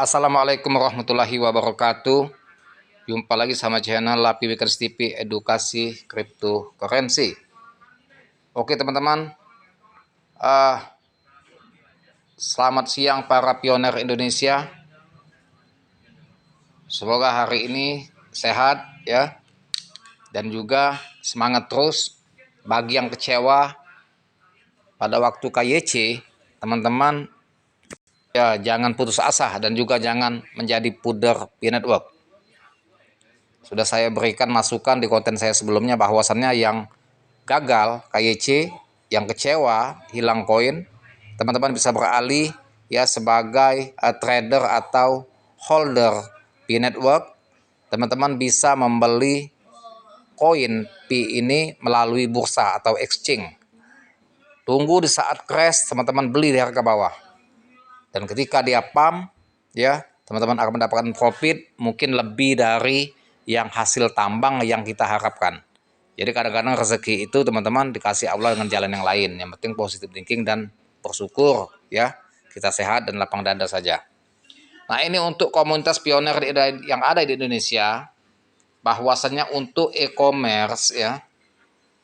Assalamualaikum warahmatullahi wabarakatuh. Jumpa lagi sama channel Lapi Wickers TV Edukasi Cryptocurrency. Oke teman-teman, selamat siang para pioner Indonesia. Semoga hari ini sehat ya, dan juga semangat terus. Bagi yang kecewa pada waktu KYC, teman-teman ya jangan putus asa dan juga jangan menjadi puder P-Network. Sudah saya berikan masukan di konten saya sebelumnya bahwasannya yang gagal KYC, yang kecewa hilang koin, teman-teman bisa beralih ya sebagai trader atau holder P-Network. Teman-teman bisa membeli koin P ini melalui bursa atau exchange. Tunggu di saat crash, teman-teman beli di harga bawah. Dan ketika dia pump, ya teman-teman akan mendapatkan profit mungkin lebih dari yang hasil tambang yang kita harapkan. Jadi kadang-kadang rezeki itu teman-teman dikasih Allah dengan jalan yang lain. Yang penting positive thinking dan bersyukur ya. Kita sehat dan lapang dada saja. Nah ini untuk komunitas pioner yang ada di Indonesia, bahwasannya untuk e-commerce ya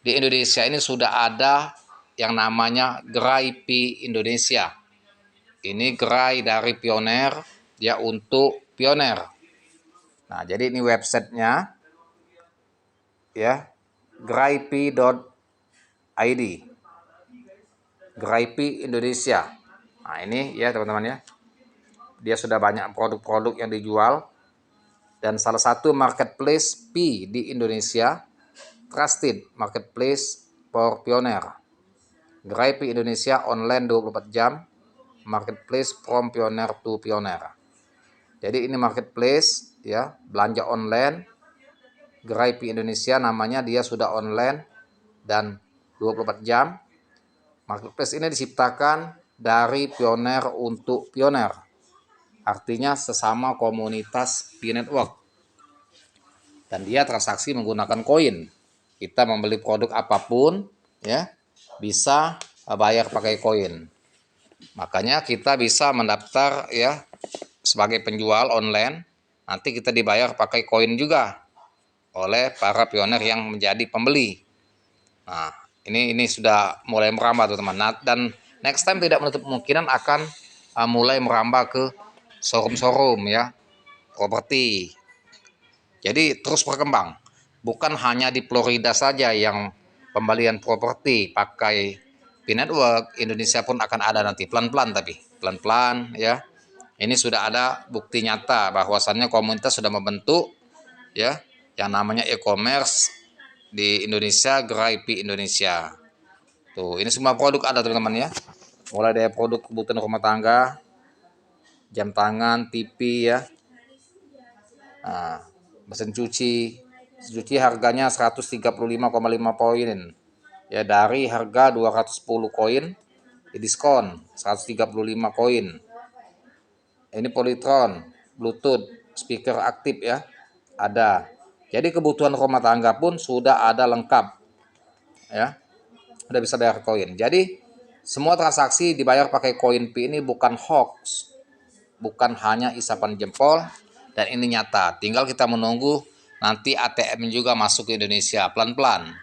di Indonesia ini sudah ada yang namanya Gerai P Indonesia. Ini gerai dari pioner ya untuk pioner. Nah jadi ini websitenya ya, geraipi.id, Geraipi Indonesia. Nah ini ya teman-teman ya, dia sudah banyak produk-produk yang dijual, dan salah satu marketplace P di Indonesia, trusted marketplace for pioner. Geraipi Indonesia online 24 jam, marketplace from pioner to pioner. Jadi ini marketplace ya, belanja online. Geraipi Indonesia namanya, dia sudah online dan 24 jam. Marketplace ini diciptakan dari pioner untuk pioner. Artinya sesama komunitas P-Network. Dan dia transaksi menggunakan koin. Kita membeli produk apapun ya, bisa bayar pakai koin. Makanya kita bisa mendaftar ya sebagai penjual online. Nanti kita dibayar pakai koin juga oleh para pioner yang menjadi pembeli. Nah, ini sudah mulai merambah teman-teman. Nah, dan next time tidak menutup kemungkinan akan mulai merambah ke showroom-showroom ya, properti. Jadi terus berkembang. Bukan hanya di Florida saja yang pembelian properti pakai P-Network, Indonesia pun akan ada nanti pelan-pelan, tapi pelan-pelan ya. Ini sudah ada bukti nyata bahwasannya komunitas sudah membentuk ya yang namanya e-commerce di Indonesia, Geraipi Indonesia. Tuh, ini semua produk ada teman-teman ya. Mulai dari produk kebutuhan rumah tangga, jam tangan, TV ya. Nah, mesin cuci harganya 135,5 poin. Ya, dari harga 210 koin diskon 135 koin. Ini Polytron, Bluetooth, speaker aktif ya. Ada. Jadi kebutuhan rumah tangga pun sudah ada lengkap. Ya. Udah bisa bayar koin. Jadi semua transaksi dibayar pakai koin P ini bukan hoax. Bukan hanya isapan jempol, dan ini nyata. Tinggal kita menunggu nanti ATM juga masuk ke Indonesia pelan-pelan.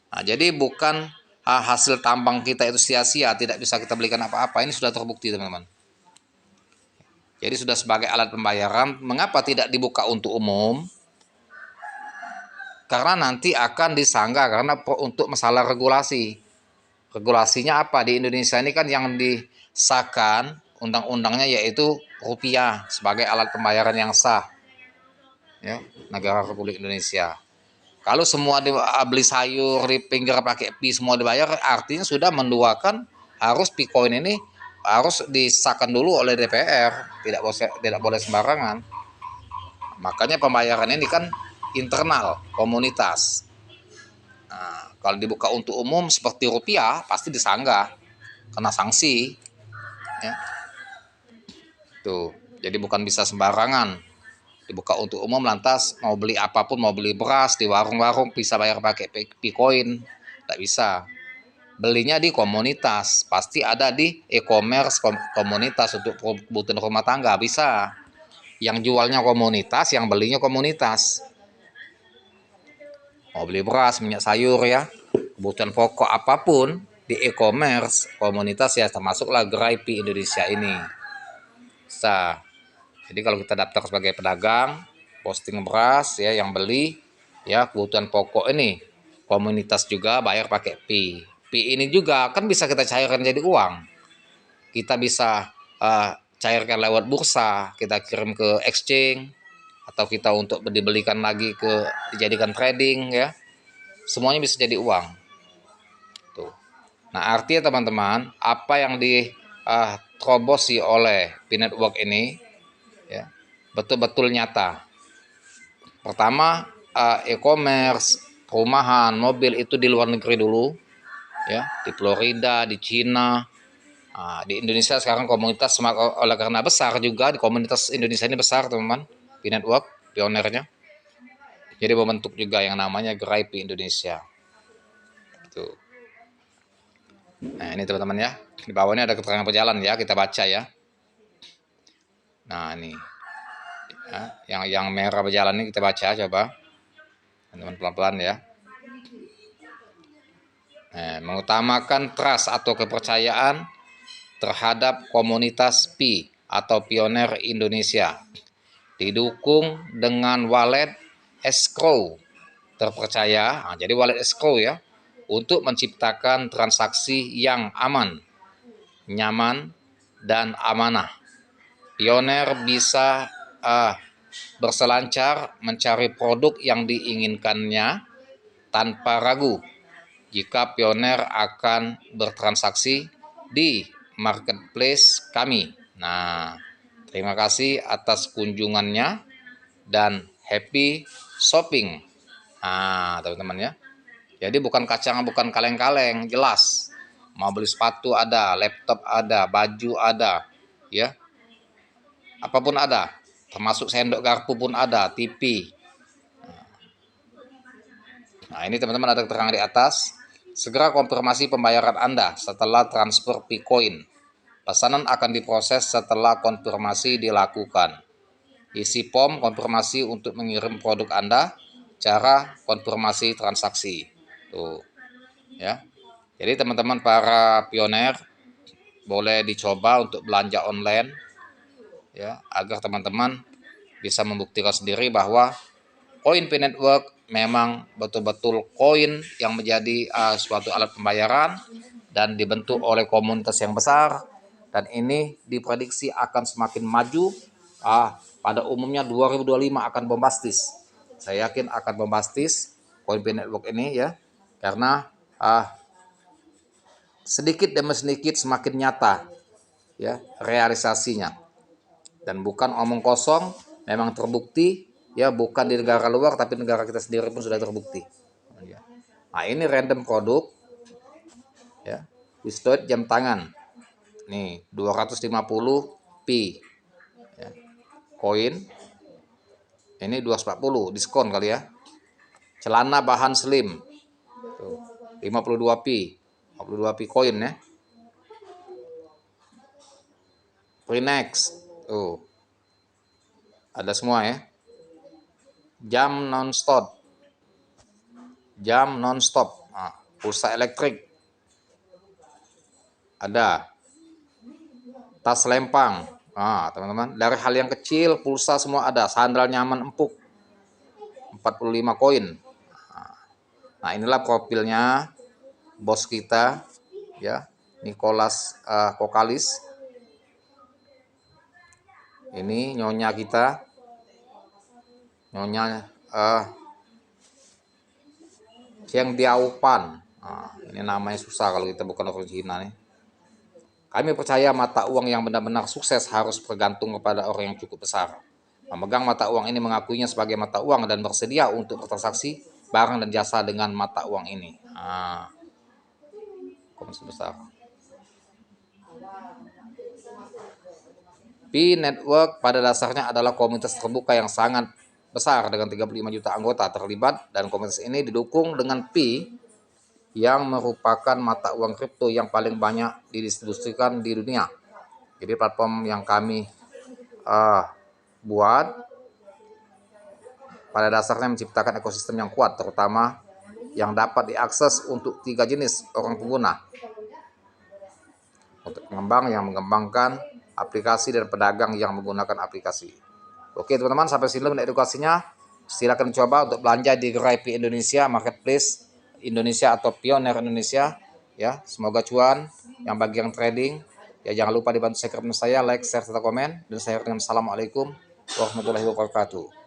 Nah, jadi bukan hasil tambang kita itu sia-sia, tidak bisa kita belikan apa-apa. Ini sudah terbukti teman-teman. Jadi sudah sebagai alat pembayaran. Mengapa tidak dibuka untuk umum? Karena nanti akan disanggah karena untuk masalah regulasi. Regulasinya apa? Di Indonesia ini kan yang disahkan undang-undangnya yaitu rupiah sebagai alat pembayaran yang sah. Ya, negara Republik Indonesia. Kalau semua beli sayur di pinggir pakai Pi semua dibayar, artinya sudah menduakan harus Picoin ini harus disahkan dulu oleh DPR, tidak boleh sembarangan. Makanya pembayaran ini kan internal komunitas. Nah, kalau dibuka untuk umum seperti rupiah pasti disanggah, kena sanksi. Ya. Tuh, jadi bukan bisa sembarangan. Dibuka untuk umum lantas mau beli apapun, mau beli beras di warung-warung bisa bayar pakai Picoin, tidak bisa. belinya di komunitas, pasti ada di e-commerce komunitas untuk kebutuhan rumah tangga bisa. Yang jualnya komunitas, yang belinya komunitas. Mau beli beras, minyak sayur ya, kebutuhan pokok apapun di e-commerce komunitas ya, termasuklah Gerai Pi Indonesia ini. Bisa. Jadi kalau kita daftar sebagai pedagang, posting beras ya, yang beli ya kebutuhan pokok ini, komunitas juga bayar pakai Pi. Pi ini juga kan bisa kita cairkan jadi uang. Kita bisa cairkan lewat bursa, kita kirim ke exchange, atau kita untuk dibelikan lagi dijadikan trading ya. Semuanya bisa jadi uang. Tuh. Nah, artinya teman-teman, apa yang diterobosi oleh P-Network ini ya, betul-betul nyata. Pertama, e-commerce, perumahan, mobil itu di luar negeri dulu ya, di Florida, di Cina. Di Indonesia sekarang komunitas oleh karena besar juga, di komunitas Indonesia ini besar teman-teman, P-Network pionernya. Jadi membentuk juga yang namanya Gerai Pi Indonesia. Tuh. Nah ini teman-teman ya, di bawah ini ada keterangan perjalanan ya, kita baca ya. Nah ini ya, yang merah berjalan ini kita baca coba, teman-teman pelan-pelan ya. Mengutamakan trust atau kepercayaan terhadap komunitas Pi atau Pioner Indonesia, didukung dengan wallet escrow terpercaya. Jadi wallet escrow ya, untuk menciptakan transaksi yang aman, nyaman, dan amanah. Pioner bisa berselancar mencari produk yang diinginkannya tanpa ragu jika Pioner akan bertransaksi di marketplace kami. Nah, terima kasih atas kunjungannya dan happy shopping. Nah, teman-teman ya. Jadi bukan kacang, bukan kaleng-kaleng, jelas. Mau beli sepatu ada, laptop ada, baju ada, ya. Apapun ada, termasuk sendok garpu pun ada, TV. Nah, ini teman-teman ada keterangan di atas. Segera konfirmasi pembayaran Anda setelah transfer Picoin. Pesanan akan diproses setelah konfirmasi dilakukan. Isi form konfirmasi untuk mengirim produk Anda, cara konfirmasi transaksi. Tuh, ya. Jadi teman-teman para pioner boleh dicoba untuk belanja online ya, agar teman-teman bisa membuktikan sendiri bahwa koin P-Network memang betul-betul koin yang menjadi suatu alat pembayaran dan dibentuk oleh komunitas yang besar, dan ini diprediksi akan semakin maju. Pada umumnya 2025 akan bombastis. Saya yakin akan bombastis koin P-Network ini ya, karena sedikit demi sedikit semakin nyata ya realisasinya, dan bukan omong kosong, memang terbukti ya, bukan di negara luar tapi negara kita sendiri pun sudah terbukti. Nah ini random produk ya, Wistoid jam tangan nih 250 Pi ya. Koin ini 240 diskon kali ya. Celana bahan slim tuh, 52 Pi, 52 Pi koin ya. Prinex tuh ada semua ya. Jam non-stop, pulsa elektrik ada, tas lempang, teman-teman, dari hal yang kecil pulsa semua ada, sandal nyaman empuk 45 koin. Nah inilah profilnya bos kita ya, Nicholas Kokalis. Ini nyonya kita, nyonya Chiang Diaopan. Ini namanya susah kalau kita bukan orang Cina nih. Kami percaya mata uang yang benar-benar sukses harus bergantung kepada orang yang cukup besar. Memegang mata uang ini mengakuinya sebagai mata uang dan bersedia untuk bertransaksi barang dan jasa dengan mata uang ini. Komunitas besar. P-Network pada dasarnya adalah komunitas terbuka yang sangat besar dengan 35 juta anggota terlibat, dan komunitas ini didukung dengan P yang merupakan mata uang kripto yang paling banyak didistribusikan di dunia. Jadi platform yang kami buat pada dasarnya menciptakan ekosistem yang kuat, terutama yang dapat diakses untuk 3 jenis orang pengguna, untuk pengembang yang mengembangkan aplikasi dan pedagang yang menggunakan aplikasi. Oke teman-teman, sampai sini edukasinya. Silakan coba untuk belanja di GeraiPay Indonesia, marketplace Indonesia atau pioner Indonesia. Ya, semoga cuan. Yang bagi yang trading, ya jangan lupa dibantu subscribe saya, like, share, serta komen. Dan saya dengan assalamualaikum warahmatullahi wabarakatuh.